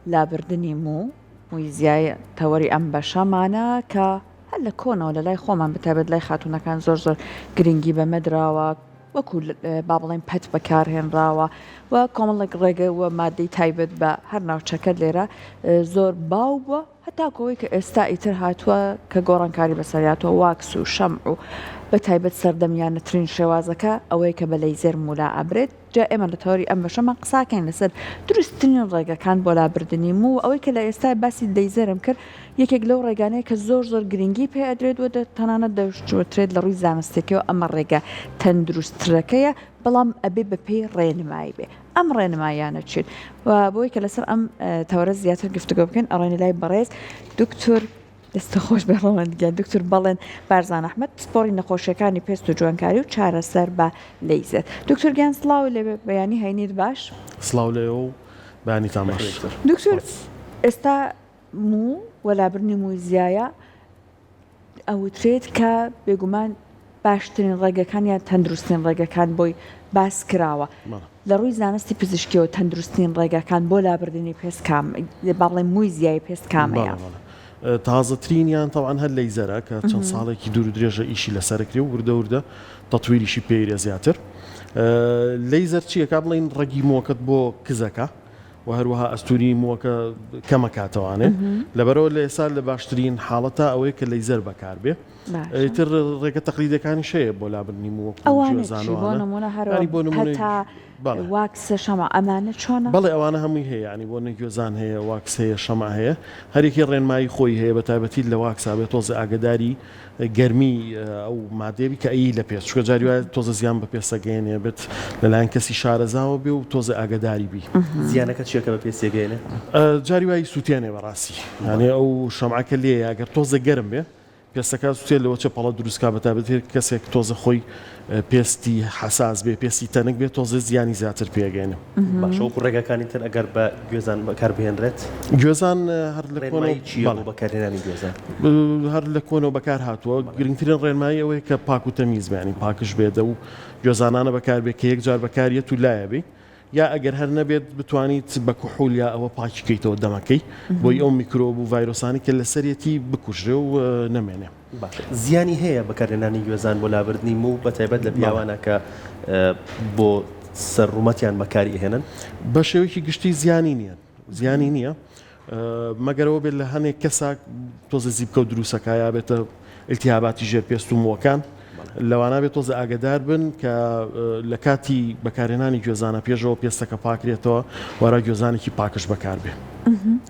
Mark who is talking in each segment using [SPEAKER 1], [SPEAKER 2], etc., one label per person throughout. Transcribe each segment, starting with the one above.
[SPEAKER 1] لابردنی مووی زیای تەوەری ئەم بەشەمانە کە هەر لە کۆنەوە لە لای خۆمان بتابێت لای خاتونەکان زۆر گرنگی بەمەدراوە وەکو با بڵێن پەت بەکارهێنراوە و کۆمەڵێک ڕێگە و مادەی تایبەت بە هەر ناوچەکە لێرە زۆر باو بووە هەتاکەوەی کە ئێستا ئیتر هاتووە کە گۆڕانکاری بەسەریاتەوە واکس و شەمع و بە تایبەت سەردەمیانەترین شێوازەکە ئەوەی کە بە لەیزەر مولا ئەبرێت جا ئێمە لە تەوەری ئەم بەشەمان قساکەین لەسەر دروستترین ڕێگەکان بۆ لابردنی مو ئەوەی کە لە ئێستا باسی لەیزەرم کرد یەکێک لەو ڕێگانەیە کە زۆر گرنگی پێ ئەدرێت و تەنانەت دەشتوترێت لە ڕووی زانستێکەوە ئەمە ڕێگە تەندروستترەکەیە بەڵام ئەبێ بەپێی ڕێنمایی بێ ئەم ڕێنمایانە چین و بۆی کە لەسەر ئەم تەوەرە زیاتر گفتوگۆ بکەین ئەڕێنی لای بەڕێز دکتۆر دەستە خۆش بەڕەوەندگیان دکتۆر بەڵێن بارزان ئەحمەد سپۆری نەخۆشیەکانی پێست و جوانکاری و چارەسەر بە لەیزەر دکتۆر گیان سڵاو لێ بەیانی هەینیت باش
[SPEAKER 2] سڵاو لێ و بەیانیتان باش
[SPEAKER 1] دکتۆر ئێستا مو وەلابرنی مووی زیایە ئەوترێت کە بێگومان باشترین ڕێگەکان یان تەندروستین ڕێگەکان بۆی باس کراوە لە ڕووی زانستی پزیشکیەوە تەندروستین ڕێگەکان بۆ لابردنی پێست کام باڵێ مووی زیای پێست کامەیە
[SPEAKER 2] تازەترینیان تەوان هەر لەیزەرە کە چەند ساڵێکی دوور و درێژە ئیشی لەسەرکری و وردە تەتویریشی پێیرە زیاتر لەیزەر چییە کا بڵین ڕێگی مۆکت بۆ کزەکە و هەروەها ئەستوری مووەکە کەمەکاتەوانێ لەبەرەوە لە ئێستا لە باشترین حاڵەتە ئەوەیە کە لەیزەر بەکاربێ ئیتر ڕێگە تەقلیدەکانی شەیە بۆ لابردنی
[SPEAKER 1] مووەکوێزانەوە واکسە شەمە ئەمانە چۆنە
[SPEAKER 2] بەڵێ ئەوانە هەمووی هەیە ینی بۆ نەگوێزان هەیە واکس هەیە شەمە هەیە هەرێکی ڕێنمایی خۆی هەیە بە تایبەتی لە واکسا بێت تۆزە ئاگداری گەرمی ئەو مادێوی کە ئەی لە پێست چکە جاری وایە تۆزە زیان بە پێستەگەێنێ بێت لەلایەن کەسی شارەزاوە بێ و تۆزە ئاگداری بی
[SPEAKER 3] زیانەکە چیەکە بە پێستێگەێنێ
[SPEAKER 2] جاری وایی سووتێنێ بەڕاستی یانێ ئەو شەمعەکە لێ ئەگەر تۆزە گەرم بێ پێستەکە سوێت لەوە چە پەڵە دروستکە بە تایبەت کەسێک تۆزە خۆی پێستی حساس بێ پێستی تەنک بێت تۆزە زیانی زیاتر پێگەێنێ
[SPEAKER 3] باشە وەکو ڕێگەکانی تر ئەگەر بە گوێزان بەکاربهێنرێت
[SPEAKER 2] گوێزان هەر لە
[SPEAKER 3] بەکارهێنانی گوێزان
[SPEAKER 2] هەر لە کۆنەوە بەکار هاتووە گرنگترین ڕێنمایی ئەوەیە کە پاک و تەمیز بێنی پاکش بێدە و گوێزانانە بەکاربێت کە یەک جار بەکاریەت و لایە بێ یا ئەگەر هەر نەبێت بتوانیت بە کوحول یا ئەوە پاکیکەیتەوە دەمەکەی بۆی ئەو میکرۆب و ڤایرۆسانی کە لەسەرەتی بکوژرێ و نەمێنێ
[SPEAKER 3] زیانی هەیە بەکارهێنانی گوێزان بۆ لابردنی مو بە تایبەت لە پیاوانە کە بۆ سەرڕوومەتیان بەکاری هێنن
[SPEAKER 2] بە شێوەیەکی گشتی زیانی نییە مەگەرەوە بێت لە هەنێک کەساک تۆزە زیبکە و دروستەکایە بێتە ئیلتیهاباتی ژێرپێست و مووەکان لەوانە بێت تۆزە ئاگدار بن کە لە کاتی بەکارهێنانی گوێزانە پێشەوە پێستەکە پاکرێتەوە وەرە گوێزانێکی پاکش بەکاربێ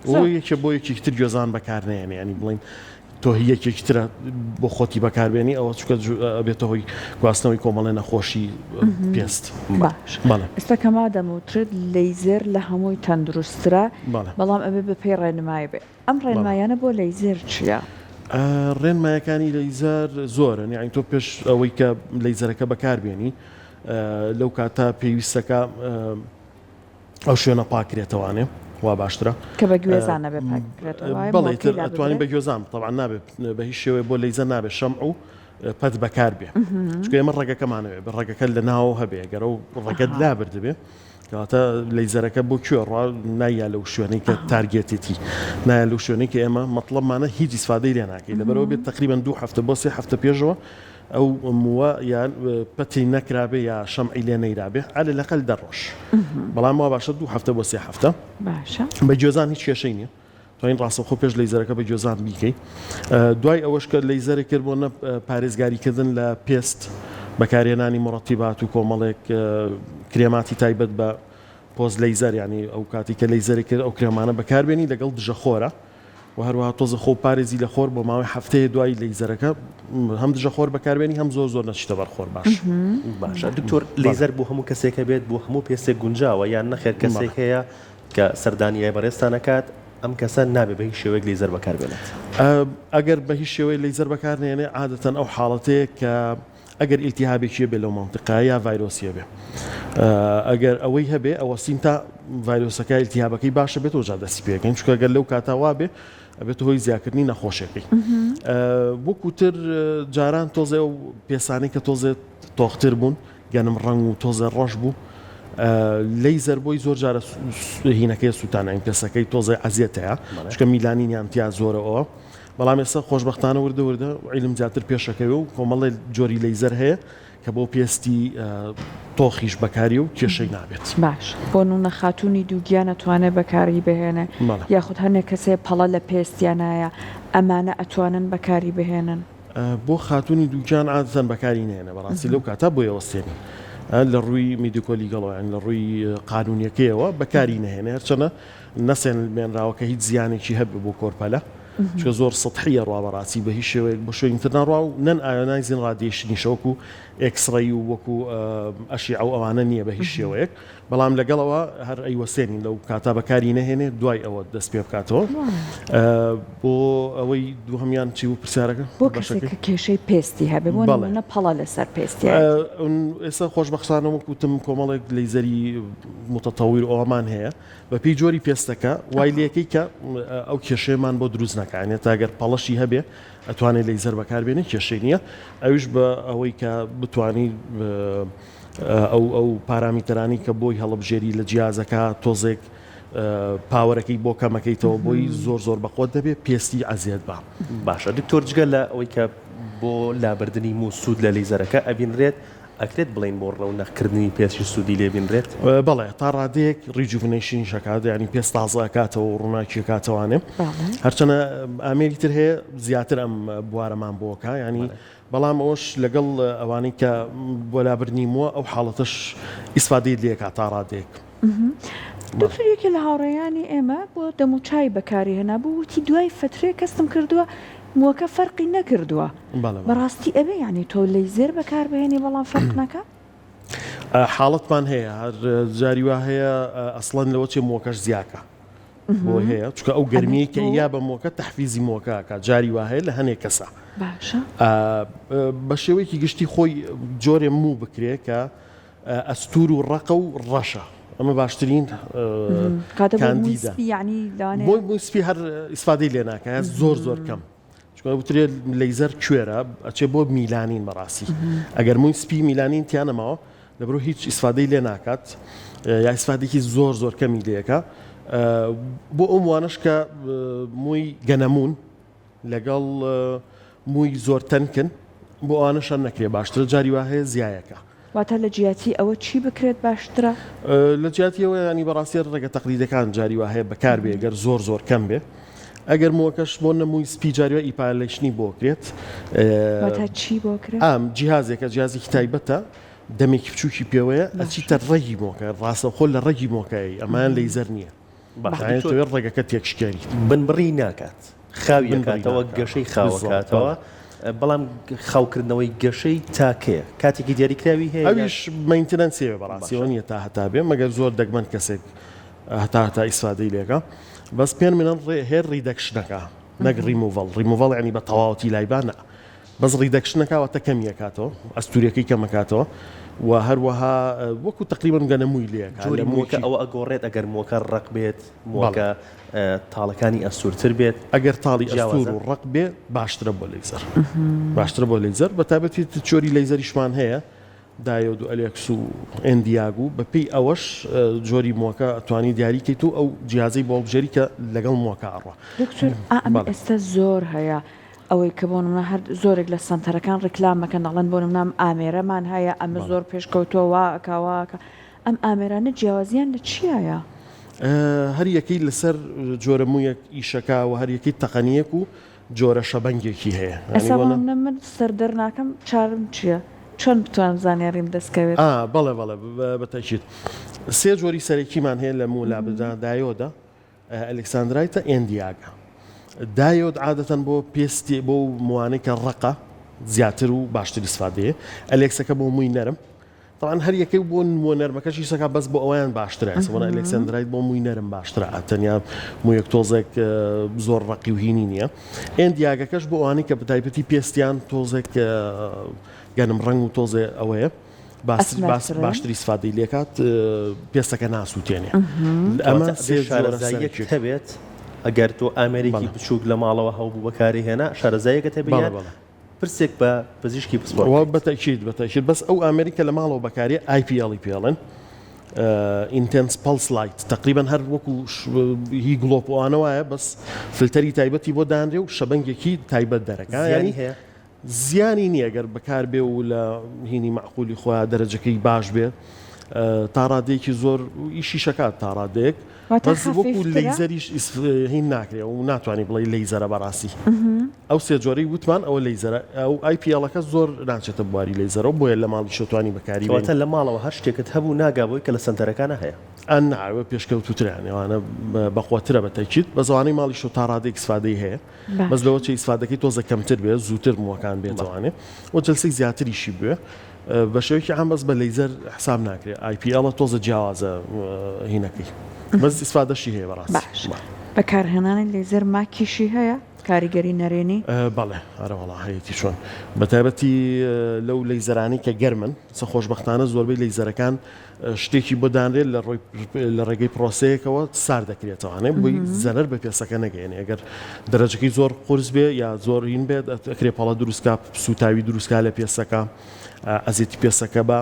[SPEAKER 2] ئەو یەکێ بۆ یەکێکتر گوێزان بەکارنێنێ ینی بڵین تۆ یەکێکترە بۆ خۆتی بەکاربێنی ئەوە چکە بێتە هۆی گواستنەوەی کۆمەڵێ نەخۆشی پێست
[SPEAKER 1] باش ئێستا کەما دەموترێت لەیزەر لە هەمووی تەندروسترە بەڵام ئەبێ بە پێی ڕێنمای بێ ئەم ڕێنمایانە بۆ لەیزەر چییە؟
[SPEAKER 2] ڕێنمایەکانی لەیزەر زۆرن یعنی تۆ پێش ئەوەی کە لەیزەرەکە بەکاربێنی لەو کاتە پێویستەکە ئەو شوێنە پاکرێتەوانێ وا باشترە
[SPEAKER 1] کە بە گوێزانە بێ
[SPEAKER 2] ئەتوانین بە گوێزان طبعا نابێت بە هیچ شێوەیە بۆ لەیزەر نابێت شەمع و پەت بەکار بێ چکە ئێمە ڕێگەکەمانەوێ بە ڕێگەکە لە ناو هەبێ گەرە و ڕێگەت لابرد بێ کەواتە لەیزەرەکە بۆ کوێ ڕوا نایە لەو شوێنەی کە تارگێتێتی نایە لەو شوێنەی کە ئێمە مەطلبمانە هیچ ئیسفادەی لێ ناکەی لەبەرەوە بێت تقریبا 2 هەفتە بۆ 3 هەفتە پێشەوە ئەو مووە یان پەتی نەکرابێ یا شەمعی لێ نەیرابێ عەلە لەقەل دەڕۆژ بەڵام وا باشە 2 هەفتە بۆ 3 هەفتە بە گوێزان هیچ کێشەی نییە توانین ڕاستەوخۆ پێش لەیزەرەکە بە گوێزان بیکەی دوای ئەوەش کە لەیزەرە کرد بۆ پارێزگاریکردن لە پێست بەکارهێنانی مڕەتیبات و کۆمەڵێک کرێماتی تایبەت بە پۆز لەیزەر ینی ئەو کاتی کە لەیزەری کرد ئەو کرێمانە بەکاربێنی لەگەڵ دژەخۆرە و هەروەها تۆزە خۆ پارێزی لە خۆر بۆ ماوەی هەفتەیە دوای لەیزەرەکە هەم دژەخۆر بەکاربێنی هەم زۆر نەچیتە بەرخۆر
[SPEAKER 3] باشە دکتۆر لەیزەر بۆ هەموو کەسێکە بێت بۆ هەموو پێستێک گونجاوە یان نەخێت کەسێک هەیە کە سەردانیای بەڕێستانەکات ئەم کەسە نابێت بە هیچ شێوەیەک لەیزەر بەکاربێنێت
[SPEAKER 2] ئەگەر بە هیچ شێوەی لەیزەر بەکارنێنێ عادەتەن ئەو حاڵەتەیە کە ئەگەر ئیلتیهابێکیە بێ لەو مەنتیقا یا ڤایرۆسیە بێ ئەگەر ئەوەی هەبێ ئەوە سینتا ڤایرۆسەکە ئیلتیهابەکەی باشە بێتەوە جا دەستی پێکەین چکە گەر لەو کاتاوا بێ ئەبێت هۆی زیاکردنی نەخۆشیەکەی وەکوتر جاران تۆزێ و پێسانەی کە تۆزێت تۆختر بوون گەنم ڕەنگ و تۆزە ڕۆژ بوو لیزەر بۆی زۆر جارە هینەکەی سووتانە ئیمپێسەکەی تۆزە ئەزیەتەیە چکە میلانینیان تیا زۆرەوە بەڵام ئێستا خۆشبەختانە وردە عیلم زیاتر پێشەکەوێ و کۆمەڵی جۆری لیزەر هەیە کە بۆ پێستی تۆخیش بەکاری و کێشەی نابێت.
[SPEAKER 1] باش بۆ نونە خاتوونی دووگیان ئەتوانێت بەکاری بهێنێ یاخود هەنێک کەسێ پەڵە لە پێستیانایە ئەمانە ئەتوانن بەکاری بهێنن.
[SPEAKER 2] بۆ خاتوونی دووگیان عادەتەن بەکاری نێنە بەڕاستی لەو کاتا بۆ ئێوەستێنی لە ڕووی میدیکۆلیگەڵەوەیان لە ڕووی قانونیەکەیەوە بەکاری نەهێنێ هەرچەنە نەسێن بێنراوەکە هیچ زیانێکی هەبێ بۆ کۆرپەلە چکە زۆر سەطحیە ڕابەڕاستی بە هیچ شێوەیەک بە شوێنتر ناڕوا و نەن ئایۆنایزین ڕادیێشنی شەوەکو ئێکسڕەی و وەکو ئەشیع و ئەوانە نییە بە هیچ شێوەیەک بەڵام لەگەڵەوە هەر ئەیوەسێنین لەو کاتا بەکاری نەهێنێ دوای ئەوە دەست پێ بکاتەوە بۆ ئەوەی دووهەمیان چی و پرسیارەکە
[SPEAKER 1] بۆ کەسێک کێشەی پێستی هەبێ بۆ نمونە پەڵە لەسەر پێستی
[SPEAKER 2] ئێستا خۆشبەختانە وەکوتم کۆمەڵێک لەیزەری متەتەویر ئەوەمان هەیە بە پێی جۆری پێستەکە وای لەکەی کە ئەو کێشەیەمان بۆ دروست نەکانێت تاگەر پەڵەشی هەبێ ئەتوانێت لەیزەر بەکاربێنێ کێشەی نییە ئەویش بە ئەوەی کە بتوانی ئەو پارامیترانی کە بۆی هەڵبژێری لە جیازەکە تۆزێک پاوەرەکەی بۆ کەمەکەیتەوە بۆی زۆر بەخۆت دەبێت پێستی ئەزیەت بە
[SPEAKER 3] باشە دکتۆر جگە لە ئەوەی کە بۆ لابردننی و سوود لە لیزەرەکە ئەبینرێت ئەکرێت بڵین بۆ ڕەونەخکردنی پێستی سوودی لێبینرێت
[SPEAKER 2] بەڵێ تا ڕادەیەک ریجوڤنیشن شکات ینی پێست تازەکاتەوە و ڕووناکیەکاتەوانێ هەرچەنە ئامێری تر هەیە زیاتر ئەم بوارەمان بۆکە ینی بەڵام ئەوش لەگەڵ ئەوانەی کە بۆ لابردنیمەوە ئەو حاڵەتش ئیسفادەی لێکا تا ڕادەیەک.
[SPEAKER 1] دکتۆرێکی لە هاوڕێیانی ئێمە بۆ دەموچای بەکاری هێنابوو وتی دوای فترێ کەستم کردووە مووەکە فەرقی نەکردووە بەڕاستی ئەبێ ینی تۆ لەیزێر بەکار بهێنی بەڵام فەرق نەکە؟
[SPEAKER 2] حاڵەتمان هەیە هەر جاری وا هەیە ئەسڵەن لەوە چێ مووەکەش زیاکە بۆ هەیە چکە ئەو گەرمیی کە یا بە مووەکە تەحفیزی مووەکەکە جاری وا هەیە لە هەنێک کەسە بە شێوەیەکی گشتی خۆی جۆرێ موو بکرێ کە ئەستور و ڕقە و ڕەشە ئەمە باشترین کاندیدە بۆی سپی هەر ئیسفادەی لێ ناکە زۆر کەم وترێ لەیزەر کوێرە ئەچێ بۆ میلانین بەڕاستی ئەگەر مووی سپی میلانین تیانەماوە لەبرۆ هیچ ئیسفادەی لێ ناکات یا ئیسفادێکی زۆر کەمی لێەکە بۆ ئەو وانش کە مووی گەنەمون لەگەڵ مووی زۆر تەنکن بۆ ئەوانەشان نەکرێ باشترە جاری وا هەیە زیایەکە
[SPEAKER 1] واتە لە جیاتی ئەوە چی بکرێت باشترە؟
[SPEAKER 2] لە جیاتیەوە ینی بەڕاستی ڕێگە تەقلیدەکان جاری وا هەیە بەکار بێ گەر زۆر کەم بێ ئەگەر مووەکەش بۆ نەمووی سپی جاریوە ئیپالەشنی بۆ کرێت
[SPEAKER 1] چی بۆ کرێت؟
[SPEAKER 2] ئەم جیهازێکە جیازێکی تایبەتە دەمێکی بچووکی پێوەیە ئەچیتە ڕێگی مۆکە ڕاستەخۆ لە ڕێگی مۆکایی ئەمان لەیزەر نییە ڕێگەکە تێکشکێنی
[SPEAKER 3] بنبڕی ناکات خاوی کاتەوە گەشەی خاوەکاتەوە بەڵام خاوکردنەوەی گەشەی تاکەیە کاتێکی دیاریکراوی هەیە
[SPEAKER 2] ئەویش مەینتنەنسیەوە بەڕاستیەوە نیە تا هەتا بێ مەگەر زۆر دەگمەن کەسێک هەتا ئیسفادەی لێکە بەس پێن منن هێر ڕیدەکشنەکە نەک ریموڤڵ ینی بە تەواوەتی لایبانە بەس ڕیدەکشنەکەوە کەمیە کاتەوە ئەستوریەکەی کەمەکاتەوە و هەروەها وەکو تقریبان گەنەمووی لێکە
[SPEAKER 3] جۆری مووەکە ئەوە ئەگۆڕێت ئەگەر مووەکە ڕق بێت مووەکە تاڵەکانی ئەستورتر بێت
[SPEAKER 2] ئەگەر تاڵی ئەستور و ڕق بێ باشترە بۆ لەیزەر باشترە بۆ لەیزەر بە تایبەتی جۆری لەیزەریشمان هەیە دایۆد و ئەلێکس و ئەندیاگو بەپێی ئەوەش جۆری مووەکە ئەتوانی دیاریکەیت و ئەو جیازەی بۆ بژێری کە لەگەڵ مووەکە ئەڕوە.
[SPEAKER 1] دکتۆر ئەمە ئێستا زۆر هەیە ئەوەی کە بۆ نمونە هەر زۆرێک لە سنتەرەکان ڕیکلامەکەن دەڵێن بۆ نمونە ئامێرەمان هەیە ئەمە زۆر پێشکەوتەوە ئەکاواکە ئەم ئامێرانە جیاوازیان لە چیایە؟
[SPEAKER 2] هەر یەکەی لەسەر جۆرە موویەک ئیشەکە و هەر یەکەی تەقەنیەک و جۆرە شەبەنگێکی هەیە
[SPEAKER 1] ئەسا من سەردەر ناکەم چارم چییە؟ چۆن بتوانم زانیاریم دەستکەوێت؟
[SPEAKER 2] بەڵێ بەتەکیت سێ جۆری سەرەکیمان هەیە لە موو لابدە دایۆدە ئەلێکساندرایتە ئێندیاگە دایۆد عادەتەن بۆ پێستی بۆ موانێک کە ڕقە زیاتر و باشتر ئیسفادەیە ئەلێکسەکە بۆ مووی نەرم طبعا هەر یەکەی بۆ مووە نەرمەکەشی سەکە بەس بۆ ئەویان باشترە سەوەنە ئەلێکساندرایت بۆ مووی نەرم باشترە ئەتەنیا موویەک تۆزێک زۆر ڕقی و هینی نییە ئێندیاگەکەش بۆ ئەوانەی کە بەتایبەتی پێستیان تۆزێک گەنم ڕەنگ و تۆزێ ئەوەیە باشتری ئیسفادەی لێکات پێستەکە ناسووتێنێ ئەمە
[SPEAKER 3] شارەزاییەک هەبێت ئەگەر تۆ ئامریکی بچووک لە ماڵەوە هەوبوو بەکاری هێنا شارەزاییەکە هەبێت پرسێک بە پزیشکی پسپۆرت
[SPEAKER 2] بەتەکید بەس ئەو ئامریکا لە ماڵەوە بەکاری IPL پێڵن intense pulse light تقریبا هەر وەکو هی گڵۆپ ئەوانە وایە بەس فلتەری تایبەتی بۆ دانرێ و شەبەنگێکی تایبەت دەرەکە
[SPEAKER 3] زیانی هەیە
[SPEAKER 2] زیانی نییە گەر بەکار بێ و لە هینی معقولی خۆیان دەرەجەکەی باش بێ تا ڕادەیەکی زۆر ئیشی شەکات تا ڕادەیەک بەس وەکو لەیزەریش هین ناکرێ و ناتوانانی بڵێ لەیزەرە بەڕاستی ئەو سێ جۆرەی وتمان ئەوە لەیزەرە ئەو IPL-ەکە زۆر ناچێتە بواری لەیزەرە بۆیە لە ماڵی شۆتوانی بەکاری
[SPEAKER 3] کەواتە لە ماڵەوە هەر شتێکت هەبوو ناگابەوەی کە لە سنتەرەکانە هەیە
[SPEAKER 2] ئەن ناوە پێشکەوتوتریان ئەوانە بەخواترە بە تەکیت بە زوانەی ماڵی شۆ تا ڕادێک ئیسفادەی هەیە بەس لەوە چه ئیسفادەکەی تۆزە کەمتر بێت زووتر مووەکان بێتوانێ و جلسەی زیاتریشی بوێ بە شێوەیەکی عام بەس بە لەیزەر حساب ناکرێت IPL-ە تۆزە جیاوازە هینەکەی بەس ئیسفادەشی هەیە بەڕاستی
[SPEAKER 1] بەکارهێنانی لەیزەر ماکیشی هەیە کاریگەری نەرێنی
[SPEAKER 2] بەڵێ ئەرەوەڵا هەیەی چۆن بەتایبەتی لەو لەیزەرانی کە گەرمن سە خۆشبەختانە زۆربەی لەیزەرەکان شتێکی بۆ دانرێت لە ڕێگەی پرۆسەیەکەوە سار دەکرێتەوەوانێ بۆی زەرەر بە پێسەکە نەگەێنێ ئەگەر دەرەجەکەی زۆر قورس بێ یا زۆر هین بێت ئەکرێ پەڵە دروستکە سوتاوی دروستکە لە پێسەکە ئەزیێتی پێسەکە بە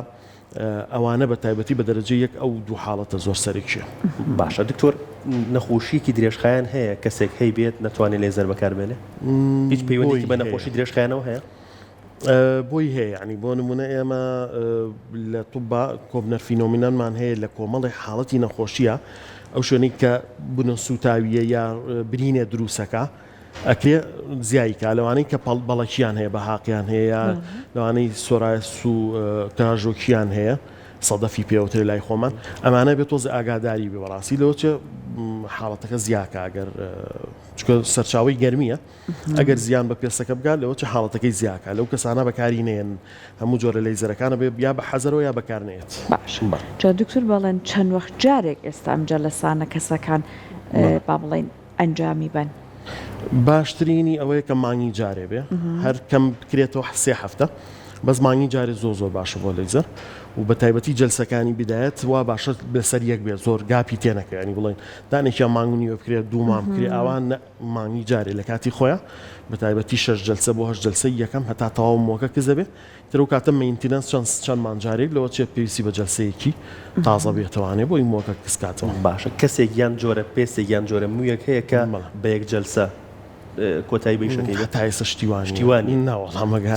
[SPEAKER 2] ئەوانە بە تایبەتی بە دەرەجە یەک ئەو دوو حاڵەتە زۆر سەرێکیە
[SPEAKER 3] باشە دکتۆر نەخۆشیکی درێژخایان هەیە کەسێک هەی بێت نەتوانێت لێزەر بەکاربێنێ هیچ پەیوەندێکی بە نەخۆشی درێژخایانەوە هەیە
[SPEAKER 2] بۆی هەیە ینی بۆ نمونە ئێمە لە توبا کۆبنەر فینۆمینانمان هەیە لە کۆمەڵی حاڵەتی نەخۆشیە ئەو شوێنەی کە بنە سوتاویە یا برینێ دروستەکە ئەکرێ زیایکە لەوانەی کە بەڵەکییان هەیە بە حاقییان هەیە لەوانەی سۆرایس و تاژۆکییان هەیە سەدەفی پێوتر لای خۆمان ئەمانە بێت تۆز ئاگاداری بێڕاستی لەوچە حاڵەتەکە زیاکە ئەگەر چکە سەرچاوی گەرمیە ئەگەر زیان بە پێسەکە بگات لەوە چه حاڵەتەکەی زیاکە لەو کەسانە بەکاری نێن هەموو جۆرە لەیزەرەکانە بێ یا بە حەزەرەوە یا بەکارنێت
[SPEAKER 1] باش جا دکتۆر بەڵێن چەند وەخت جارێک ئێستا ئەمجا لە سانە کەسەکان با بڵێن ئەنجامی بن
[SPEAKER 2] باشترینی ئەوەیە کە مانگی جارێ بێ هەر کەم بکرێتەوە سێ هەفتە بەس مانگی جارێ زۆر باشە بۆ لەیزەر و بە تایبەتی جلسەکانی بدایەت وا باشە بەسەر یەک بێت زۆر گاپی تێنەکەیانی بڵێن دانێکیان مانگونیوە بکرێت دوو مام بکرێت ئەوان مانگی جارێ لە کاتی خۆیان بە تایبەتی 6 جلسە بۆ 8 جلسەی یەکەم هەتا تەواو مۆکە کزە بێ تر و کاتە مینتینەنس چەند مانجارێک لەوە چێ پێویستی بە جلسەیەکی تازە بێتوانێ بۆی مۆکە کسکاتەوە
[SPEAKER 3] باشە کەسێک یان جۆرە پێسێک یان جۆرە مویەک هەیە کە بە یەک جلسە کۆتایی بەیشەکەی
[SPEAKER 2] تا ئێستا شتیوانی
[SPEAKER 3] ناوەڵامەگە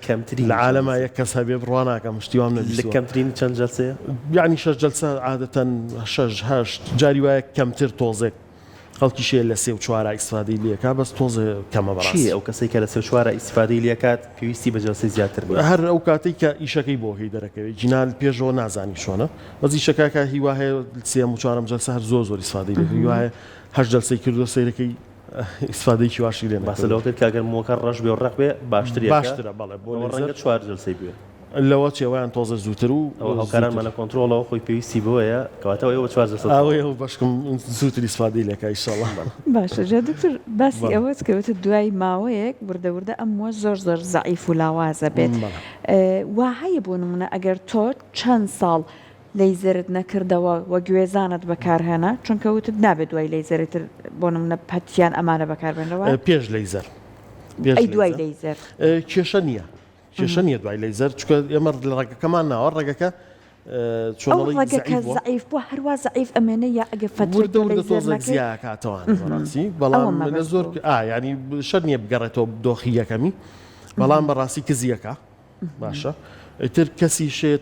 [SPEAKER 3] کەمترین
[SPEAKER 2] لە عالەما یەک کەس هەبێ بڕوان ناکەم شتیوان
[SPEAKER 3] لە کەمترین چەند جلسەیە
[SPEAKER 2] یعنی 6 جلسە عادەتەن 6 جاری وایە کەمتر تۆزێک خەڵکیشێ لە 3 و 4 ئیسفادەی لێکا بەس تۆزە کەمە بەڕاستی
[SPEAKER 3] ئەو کەسێک کە لە 3 و 4 ئیسفادەی لێکات پێویستی بە جلسەی زیاتر بێت
[SPEAKER 2] هەر ئەو کاتێک کە ئیشەکەی بۆ هی دەرەکەوێت جینال پێشەوە نازانی چۆنە بەس ئیشەکە هیوا هەیە 3 و 4 جلسە هەر زۆر ئیسفادەی لێ هیوایە 8 جلسەی کردو سەیرەکەی ئیسفادەیەکی واشی لێن
[SPEAKER 3] باسە لەوە کرد کاگەر مۆکە ڕەش بێ و ڕق بێ
[SPEAKER 2] باشترە بەڵێ بۆ
[SPEAKER 3] ڕەنگە 4 جلسەی بێ
[SPEAKER 2] لەوە چێوەیان تۆزە زووتر و
[SPEAKER 3] هاوکارانمە لە کۆنتڕۆڵەوە خۆی پێویستی بۆیە کەواتەوە ئێوە 4 جلسە
[SPEAKER 2] ئەوەیە بەشکم زووتر ئیسفادەی لێکا ئینشاءڵڵا
[SPEAKER 1] باشە جا دکتۆر باسی ئەوەت کەوتە دوای ماوەیەک وردە ئەموە زۆر زەعیف و لاوازە بێت وا هەیە بۆ نمونە ئەگەر تۆ چەند ساڵ لەیزەرت نەکردەوە وە گوێزانت بەکارهێنا چونکە وتت نابێت دوای لەیزەرتر بۆ نمونە پەتیان ئەمانە بەکاربێنەوە
[SPEAKER 2] پێش لەیزەر
[SPEAKER 1] ئەی دوای لەیزەر
[SPEAKER 2] کێشە نییە کێشە نییە دوای لەیزەر چکە ئێمە لە ڕێگەکەمان ناوە ڕێگەکە
[SPEAKER 1] ڕێگەکە زەعیف بووە هەروە زەعیف ئەمێنە یا ئەگە
[SPEAKER 2] فترە زیاکاتەوەی بەڵام لە زۆر ینی شەر نییە بگەڕێتەوە دۆخی یەکەمی بەڵام بەڕاستی کزیەکە باشە تر کەسی شێ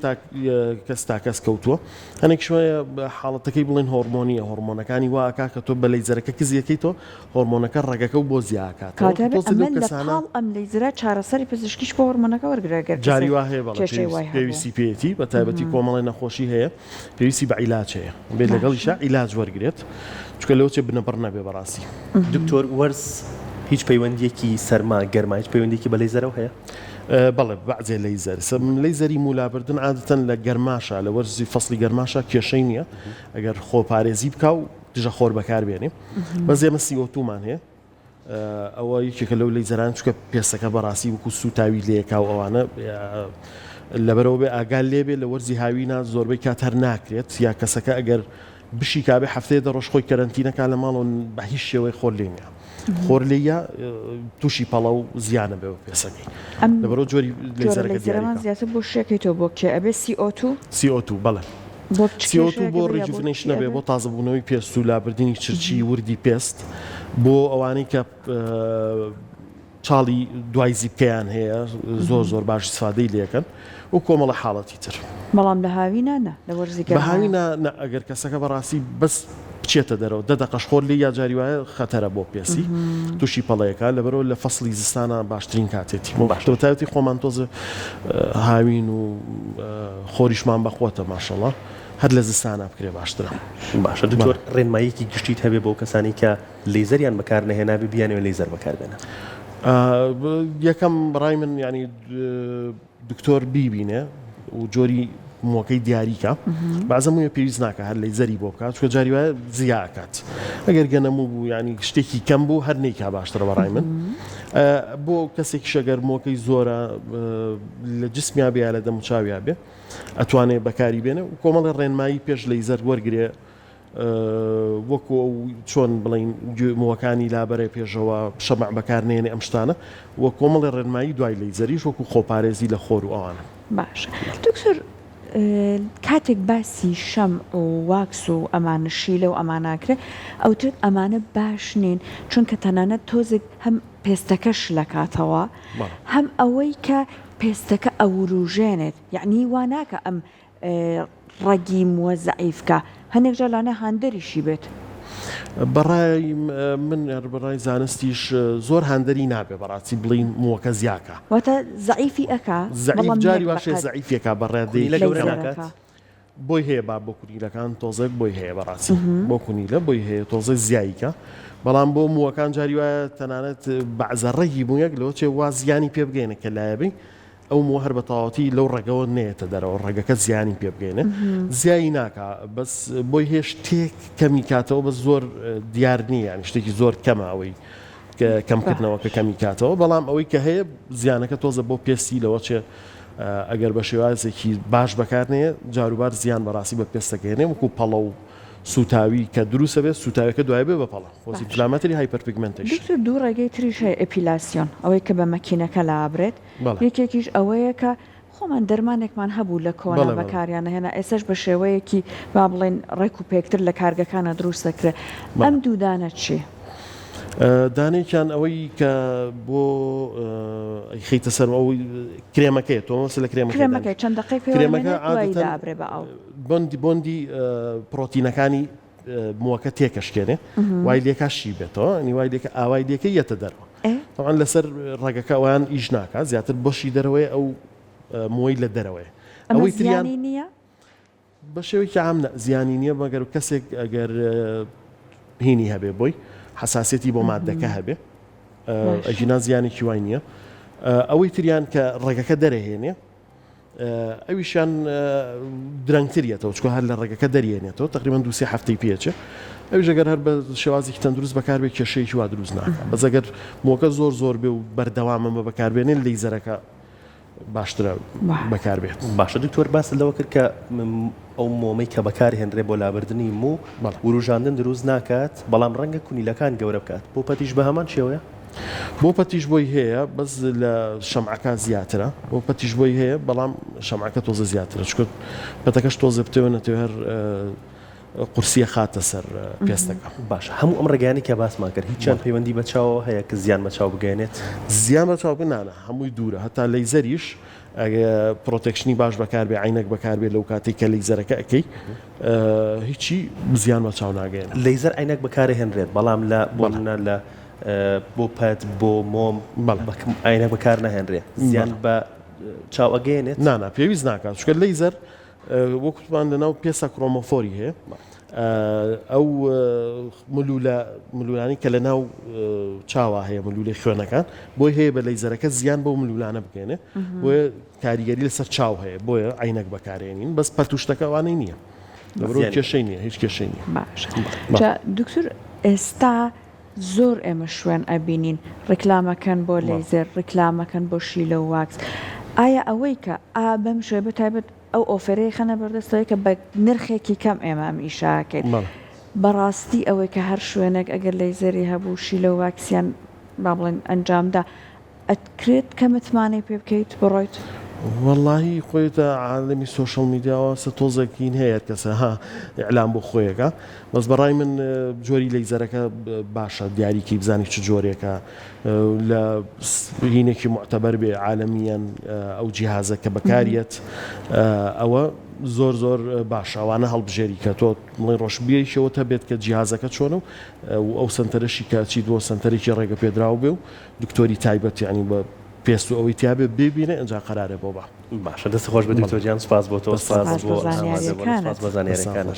[SPEAKER 2] کەس تا کەس کەوتووە هەنێک شوەیە حاڵەتەکەی بڵێن هۆرمۆنیە هۆرمۆنەکانی واکا کە تۆ بە لەیزەرەکە کزیەکەی تۆ هۆرمۆنەکە ڕێگەکە و بۆ زیاکات
[SPEAKER 1] ئەم لەیزرا چارەسەری پزیشکیش بۆ هۆرمۆنەکە وەرگراگەر
[SPEAKER 2] جاری وا هەیە پێویستی پێێتی بە تایبەتی کۆمەڵی نەخۆشی هەیە پێویستی بە عیلاج هەیە بێت لەگەڵیشا عیلاج وەرگێت چکە لەوە چێ بنەبڕ نەبێ بەڕاستی
[SPEAKER 3] دکتۆر وەرز هیچ پەیوەندیەکی سەرما گەرما هیچ پەیوەندێکی بە لەیزەرەوە هەیە
[SPEAKER 2] بەڵێ بەعزێ لەیزەر لەیزەری مولابردن عادەتەن لە گەرماشە لە وەرزی فەسڵی گەرماشە کێشەی نییە ئەگەر خۆپارێزی بکە و دژە خۆر بەکار بێنێ بەس ئێمە CO2مان هەیە ئەوە یەکێکە لەو لەیزەران چکە پێسەکە بەڕاستی وەکو سوتاوی لێکا و ئەوانە لەبەرەوە بێ ئاگال لێبێ لە وەرزی هاوینە زۆربەی کات هەر ناکرێت یا کەسەکە ئەگەر بشی کابێ هەفتەیە دەڕۆژ خۆی کەرەنتینەکە لە ماڵەوە بە هیچ شێوەی خۆر لێنە خۆر لێە تووشی پەڵە و زیانە بێ پێسەکەی لەبەرەوە جۆری لەیزەرەکە
[SPEAKER 1] زیاتر بۆ شێکەیتەوە بۆ کێ ئەبێ CO2
[SPEAKER 2] بەڵێ CO2 بۆ ریجوڤنیشن نەبێ بۆ تازەبوونەوەی پێست و لابردنی چرچی وردی پێست بۆ ئەوانەی کە چاڵی دوای زیبکەیان هەیە زۆر باش استفادەی لێکەن و کۆمەڵە حاڵەتی تر
[SPEAKER 1] بەڵام لە هاوینە نە لە وەرزیگە
[SPEAKER 2] بەهاوینە ئەگەر کەسەکە بەڕاستی بەس بچێتە دەرەوە دەقەش خۆر لێ یا جاری وایە خەتەرە بۆ پێسی تووشی پەڵەیەەکە لەبەرەوە لە فەسڵی زستانە باشترین کاتێتی باشتەوەتاوەتی خۆمان تۆزە هاوین و خۆریشمان بەخۆتە ماشەڵە هەر لە زستانە بکرێ باشترە
[SPEAKER 3] باشە دکتۆر ڕێنماییکی گشتیت هەبێ بۆ کەسانی کە لێزەریان بەکار نەهێنابێ بیانەوە لێزەر بەکاربێنە
[SPEAKER 2] یەکەم بەڕای من ینی دکتۆر بیبینێ و جۆری مووەکەی دیاریکە بازەمویە پێویست ناکە هەر لەیزەری بۆ بکات چکە جاری وایە زیاکات ئەگەر گەنەموو بوو ینی شتێکی کەم بوو هەر نەیکا باشترە بەڕای من بۆ کەسێکی شەگەر مووەکەی زۆرە لە جسمیا بێ لە دەموچاویا بێ ئەتوانێت بەکاری بێنە و کۆمەڵی ڕێنمایی پێش لەیزەر وەرگێ وەکو چۆن بڵین مووەکانی لابەرێ پێشەوە شەمع بەکارنێنێ ئەم شتانە وە کۆمەڵی ڕێنمایی دوای لەیزەریش وەکو خۆپارێزی لە خۆر و ئەوانە
[SPEAKER 1] باش دکتۆر کاتێک باسی شەم و واکس و ئەمانە شیلە و ئەماناکرێ ئەوتر ئەمانە باش نین چونکە تەنانەت تۆزێک هەم پێستەکەش لە کاتەوە هەم ئەوەی کە پێستەکە ئەوروژێنێت یعنی واناکە ئەم ڕەگی مووە زەعیفکە هەندێک جارلانە هاندەریشی بێت
[SPEAKER 2] بەڕای من بەڕای زانستیش زۆر هاندەری نابێ بەڕاستی بڵین مووەکە زیاکە
[SPEAKER 1] واتە زەعیفی ئەکا
[SPEAKER 2] زەعیف جاری واشێ زەعیفێکە بەڕێدەی
[SPEAKER 3] لە گەورەکات
[SPEAKER 2] بۆی هەیە با بۆ کونیلەکان تۆزێک بۆی هەیە بەڕاستی بۆ کونیلە بۆی هەیە تۆزە زیاییکە بەڵام بۆ مووەکان جاری وایە تەنانەت بەعزە ڕێگی بوویەک لەوە چێ وا زیانی پێ بگەینە کە لایەبی ئەو مووە هەر بە تەواوەتی لەو ڕێگەوە نێتە دەرەوە ڕێگەکە زیانی پێ بگەینە زیایی ناکە بەس بۆی هێش تێک کەمی کاتەوە بە زۆر دیار نییە ینی شتێکی زۆر کەمە ئەوەی کەمکردنەوە کە کەمی کاتەوە بەڵام ئەوەی کە هەیە زیانەکە تۆزە بۆ پێستی لەوە چێ ئەگەر بە شێوازێکی باش بەکارنەیە جاروبار زیان بەڕاستی بە پێستەکەێنێ وەکو پەڵە و سوتاوی کە دروستە بێت سوتاویەکە دوای بێ بەپەڵە خۆزی فلامەتری هایپەرپیگمنتیشن
[SPEAKER 1] دکتۆر دوو ڕێگەی تریش هەیە ئەپیلاسیۆن ئەوەی کە بە مەکینەکە لابرێت یەکێکیش ئەوەیە کە خۆمان دەرمانێکمان هەبوو لە کۆنا بەکاریانە هێنا ئێسش بە شێوەیەکی با بڵێن ڕێک و پێکتر لە کارگەکانە دروست دەکرێت ئەم دوودانە چی؟
[SPEAKER 2] دانێکیان ئەوەی کە بۆ خیتە سەر ئەوی کرێمەکەی تۆ مەسە لە
[SPEAKER 1] کرێمەکەی چەند دقیق پێوەدابرێ بە ئەو
[SPEAKER 2] بۆندی پرۆتینەکانی مووەکە تێکەشکێنێ وای لێکاشی بێتەوە نی وای لێکە ئاوای لێکە یەتە دەرەوە تەوان لەسەر ڕێگەکە ئەویان ئیش ناکە زیاتر بەشی دەرەوەی ئەو مووی لە دەرەوەی
[SPEAKER 1] ئەوەی زیانی نییە
[SPEAKER 2] بە شێوەیەکی عام زیانی نییە مەگەر کەسێک ئەگەر هینی هەبێ بۆی حساسێتی بۆ مادەکە هەبێ ئەژینا زیانێکی وای نییە ئەوەی تریان کە ڕێگەکە دەرەهێنێ ئەویشیان درەنگترێتەوە چکە هەر لە ڕێگەکە دەریێنێتەوە تقریبان دووسێ هەفتەی پێچە ئەویش ئەگەر هەر بە شێوازێکی تەندروست بەکاربێ کێشەیەکی وا دروست ناکە بەس ئەگەر مووەکە زۆر بێ و بەردەوامەمە بەکاربێنێن لەیزەرەکە باشترە بەکاربێت
[SPEAKER 3] باشە دکتۆر باس لەوە کرد کە ئەو مۆمەی کە بەکار هێنرێ بۆ لابردننی موو وروژاندن دروست ناکات بەڵام ڕەنگە کونیلەکان گەورە بکات بۆ پەتیش بە هەمان شێوەیە
[SPEAKER 2] بۆ پەتیش بۆی هەیە بەس لە شەمعەکە زیاترە بۆ پەتیش بۆی هەیە بەڵام شەمعەکە تۆزە زیاترە چکە پەتەکەش تۆزە بتێونەتێ هەر قورسیە خاتە سەر پێستەکە
[SPEAKER 3] باش هەموو ئەم ڕێگەیانی کە باسمان کرد هیچیان پەیوەندی بە چاوە هەیە کە زیان بە چاو بگەێنێت
[SPEAKER 2] زیان بە چاو بنانە هەمووی دوورە هەتا لەیزەریش ئەگە پرۆتێکشنی باش بەکاربێ عینەک بەکاربێ لەو کاتێک کە لەیزەرەکە ئەەکەی هیچی زیان بە چاو ناگەێن
[SPEAKER 3] لەیزەر عینەک بەکارە هێنرێت بەڵام لە بۆنە لە بۆ پەت بۆ مۆم عینەک بەکار نەهێنرێت زیان بە چاو ئەگەێنێت
[SPEAKER 2] نانا پێویست ناکات چکە لەیزەر وەکوتمان لەناو پێسە کرۆمۆفۆری هەیە ئەو ملولانی کە لە ناو چاوە هەیە ملولەی خوێنەکان بۆی هەیە بە لەیزەرەکە زیان بۆ ملولانە بگەێنێ بۆیە کاریگەری لەسەر چاو هەیە بۆیە عینەک بەکارێنین بەس پەتوشتەکەوانەی نییە لەبەرەوە کێشەی نییە هیچ کێشەی نییە
[SPEAKER 1] باش دکتۆر ئێستا زۆر ئێمە شوێن ئەبینین ڕیکلامەکەن بۆ لەیزەر ڕیکلامەکەن بۆ شیلە و واکس ئایا ئەوەی کە بەم شوێ بەتایبەت ئەو ئۆفرەی خەنە بەردەستەوەی کە بە نرخێکی کەم ئێمە ئەم ئیشاکەیت بەڕاستی ئەوەی کە هەر شوێنێک ئەگەر لەیزەری هەبوو شیلە و واکسیان با بڵێن ئەنجامدا ئەتکرێت کە متمانەی پێ بکەیت بڕۆیت
[SPEAKER 2] والله خۆیتە عالمی سوۆشەل میدیاوە سە تۆزێکین هەیە کەسە ها ئیعلام بۆ خۆیەکە بەس بەڕای من جۆری لەیزەرەکە باشە دیاریکی بزانی چ جۆرێکە لە هینێکی معتەبەر بێ عالەمیان ئەو جیهازە کە بەکارێت ئەوە زۆر زۆر باش ئەوانە هەڵبژێری کە تۆ مڵی ڕۆژبیەیشەوە تا بێت کە جیهازەکە چۆنە و ئەو سنتەرشی کە چیت بۆ سنتەرێکی ڕێگە پێدراو بێ و دکتۆری تایبەت یعنی بە پێست و ئەوەی تیاابێ ببینێ ئەنج قرارە بۆ بە
[SPEAKER 3] باشە دەست خۆش بە دکتۆر جیان سپاس بۆ تۆ سپاس بۆ
[SPEAKER 1] زانیاریەکانت.
[SPEAKER 3] بە زانیاریەکانش